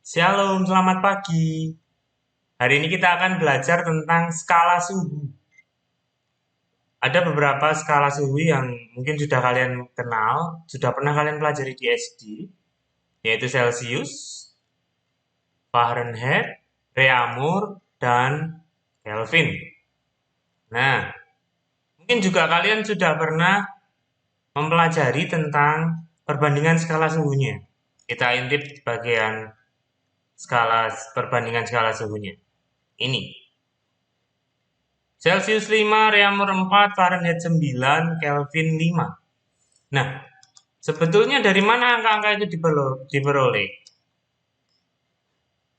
Shalom, selamat pagi. Hari ini kita akan belajar tentang skala suhu. Ada beberapa skala suhu yang mungkin sudah kalian kenal, sudah pernah kalian pelajari di SD, yaitu Celcius, Fahrenheit, Reaumur, dan Kelvin. Nah, mungkin juga kalian sudah pernah mempelajari tentang perbandingan skala suhunya. Kita intip bagian perbandingan skala suhunya. Ini. Celcius 5, Reaumur 4, Fahrenheit 9, Kelvin 5. Nah, sebetulnya dari mana angka-angka itu diperoleh?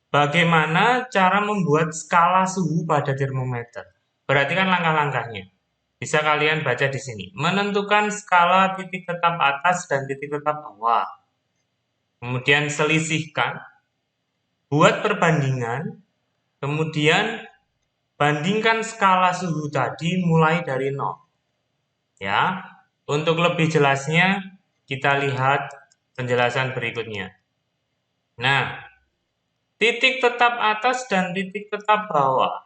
Bagaimana cara membuat skala suhu pada termometer? Perhatikan langkah-langkahnya. Bisa kalian baca di sini. Menentukan skala titik tetap atas dan titik tetap bawah. Kemudian selisihkan. Buat perbandingan. Kemudian bandingkan skala suhu tadi mulai dari 0. Ya, untuk lebih jelasnya kita lihat penjelasan berikutnya. Nah, titik tetap atas dan titik tetap bawah.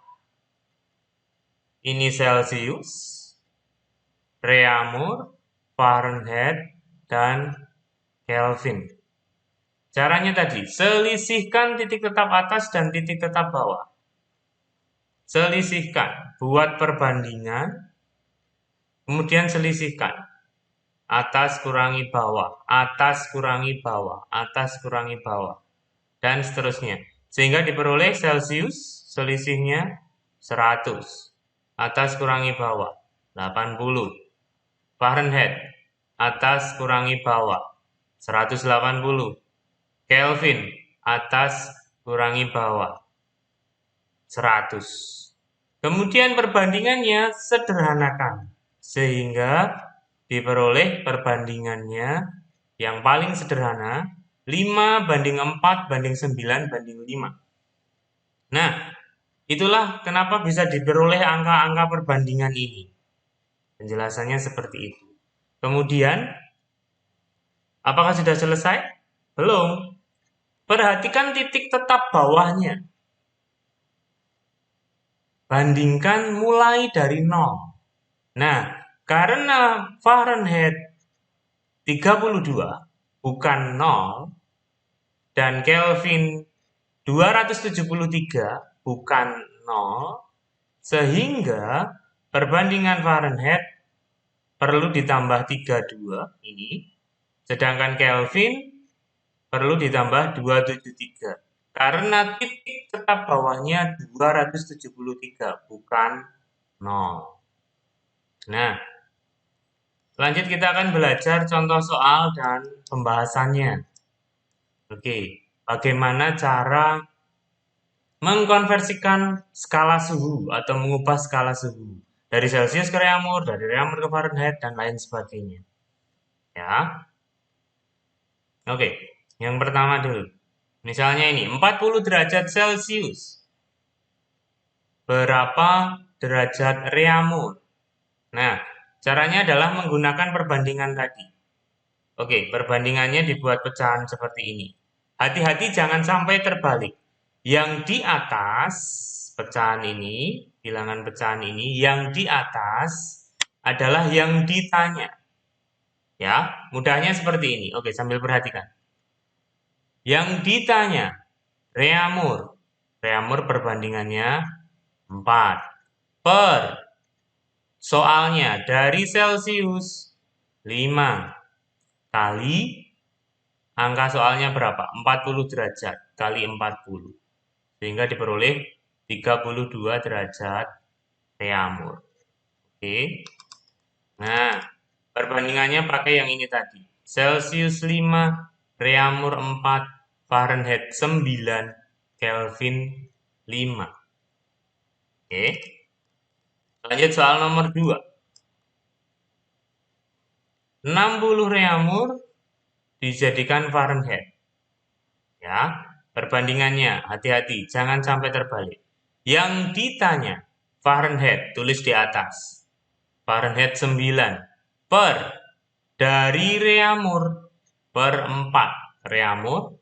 Ini Celcius, Reaumur, Fahrenheit, dan Kelvin. Caranya tadi, selisihkan titik tetap atas dan titik tetap bawah. Selisihkan, buat perbandingan, kemudian selisihkan. Atas kurangi bawah, atas kurangi bawah, atas kurangi bawah, dan seterusnya. Sehingga diperoleh Celcius selisihnya 100. Atas kurangi bawah, 80. Fahrenheit, atas kurangi bawah, 180. Kelvin, atas kurangi bawah, 100. Kemudian perbandingannya sederhanakan. Sehingga diperoleh perbandingannya yang paling sederhana 5:4:9:5. Nah, itulah kenapa bisa diperoleh angka-angka perbandingan ini. Penjelasannya seperti itu. Kemudian, apakah sudah selesai? Belum. Perhatikan titik tetap bawahnya. Bandingkan mulai dari 0. Nah, karena Fahrenheit 32 bukan 0 dan Kelvin 273 bukan 0, sehingga perbandingan Fahrenheit perlu ditambah 32 ini, sedangkan Kelvin perlu ditambah 273 karena titik tetap bawahnya 273 bukan 0. Nah, lanjut kita akan belajar contoh soal dan pembahasannya. Oke, bagaimana cara mengkonversikan skala suhu atau mengubah skala suhu dari Celcius ke Reaumur, dari Reaumur ke Fahrenheit, dan lain sebagainya. Ya, oke. Yang pertama dulu. Misalnya ini 40 derajat Celcius. Berapa derajat Reaumur? Nah, caranya adalah menggunakan perbandingan tadi. Oke, perbandingannya dibuat pecahan seperti ini. Hati-hati jangan sampai terbalik. Yang di atas pecahan ini, bilangan pecahan ini, yang di atas adalah yang ditanya. Ya, mudahnya seperti ini. Oke, sambil perhatikan. Yang ditanya, Reaumur. Reaumur perbandingannya 4. Per soalnya dari Celcius 5 kali angka soalnya berapa? 40 derajat kali 40. Sehingga diperoleh 32 derajat Reaumur. Oke. Nah, perbandingannya pakai yang ini tadi. Celcius 5, Reaumur 4, Fahrenheit 9, Kelvin 5. Oke. Lanjut soal nomor 2. 60 Reaumur dijadikan Fahrenheit. Ya, perbandingannya hati-hati, jangan sampai terbalik. Yang ditanya Fahrenheit, tulis di atas. Fahrenheit 9 per dari Reaumur per 4. Reaumur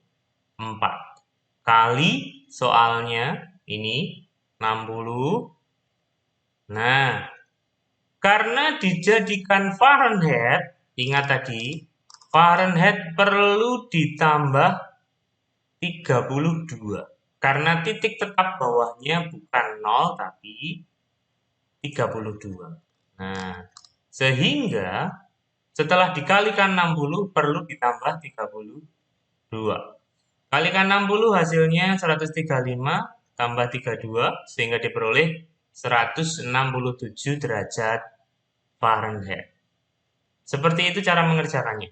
4 kali soalnya ini 60. Nah, karena dijadikan Fahrenheit, ingat tadi, Fahrenheit perlu ditambah 32. Karena titik tetap bawahnya bukan 0, tapi 32. Nah, sehingga setelah dikalikan 60 perlu ditambah 32. Kalikan 60 hasilnya 135 tambah 32 sehingga diperoleh 167 derajat Fahrenheit. Seperti itu cara mengerjakannya.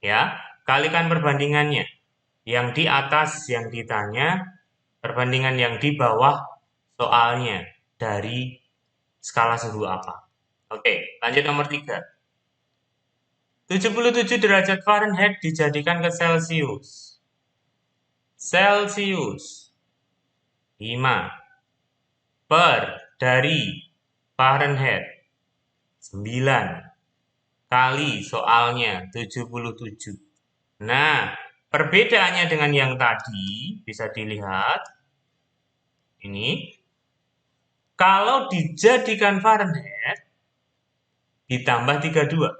Ya, kalikan perbandingannya. Yang di atas yang ditanya, perbandingan yang di bawah soalnya dari skala suhu apa. Oke, lanjut nomor 3. 77 derajat Fahrenheit dijadikan ke Celsius. Celsius 5 per dari Fahrenheit 9 kali soalnya 77. Nah, perbedaannya dengan yang tadi bisa dilihat. Ini kalau dijadikan Fahrenheit ditambah 32.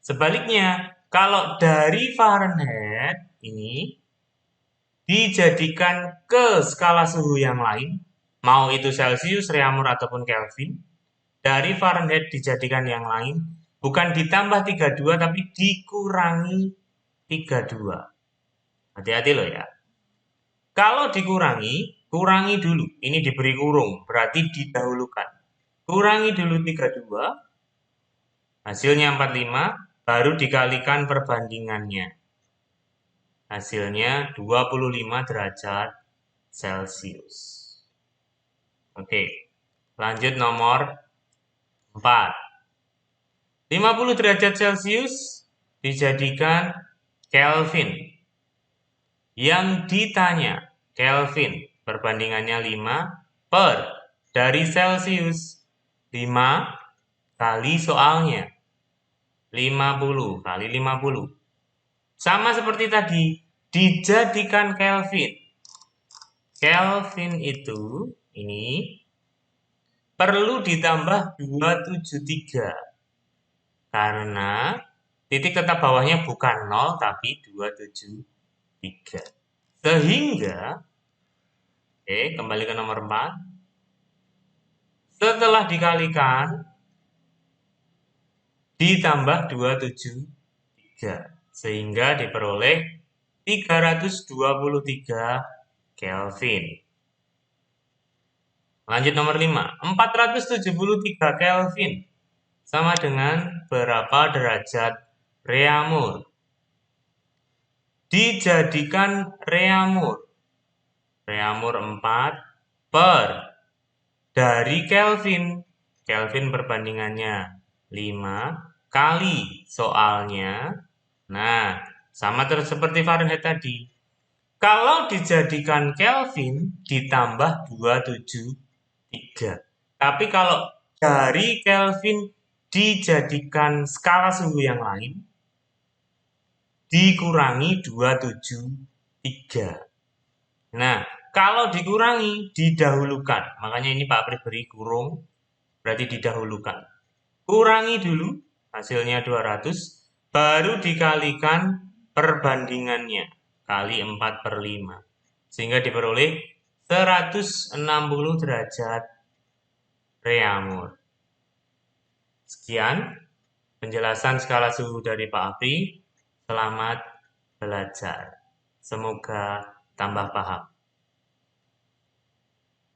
Sebaliknya, kalau dari Fahrenheit ini dijadikan ke skala suhu yang lain, mau itu Celsius, Reaumur, ataupun Kelvin, dari Fahrenheit dijadikan yang lain, bukan ditambah 32, tapi dikurangi 32. Hati-hati loh ya. Kalau dikurangi, kurangi dulu. Ini diberi kurung, berarti didahulukan. Kurangi dulu 32, hasilnya 45, baru dikalikan perbandingannya. Hasilnya 25 derajat Celcius. Oke, lanjut nomor 4. 50 derajat Celcius dijadikan Kelvin. Yang ditanya Kelvin, perbandingannya 5 per dari Celsius. 5 kali soalnya 50 kali 50. Sama seperti tadi, dijadikan Kelvin. Kelvin itu ini perlu ditambah 273. Karena titik tetap bawahnya bukan 0 tapi 273. Sehingga kembali ke nomor 4. Setelah dikalikan ditambah 273 sehingga diperoleh 323 Kelvin. Lanjut nomor 5. 473 Kelvin sama dengan berapa derajat Reaumur? Dijadikan Reaumur. Reaumur 4 per dari Kelvin. Kelvin perbandingannya 5 kali soalnya. Nah, sama terus seperti Fahrenheit tadi. Kalau dijadikan Kelvin ditambah 273. Tapi kalau dari Kelvin dijadikan skala suhu yang lain dikurangi 273. Nah, kalau dikurangi didahulukan. Makanya ini Pak Pri beri kurung, berarti didahulukan. Kurangi dulu, hasilnya 200, baru dikalikan perbandingannya, kali 4/5. Sehingga diperoleh 160 derajat Reaumur. Sekian penjelasan skala suhu dari Pak Apri. Selamat belajar. Semoga tambah paham.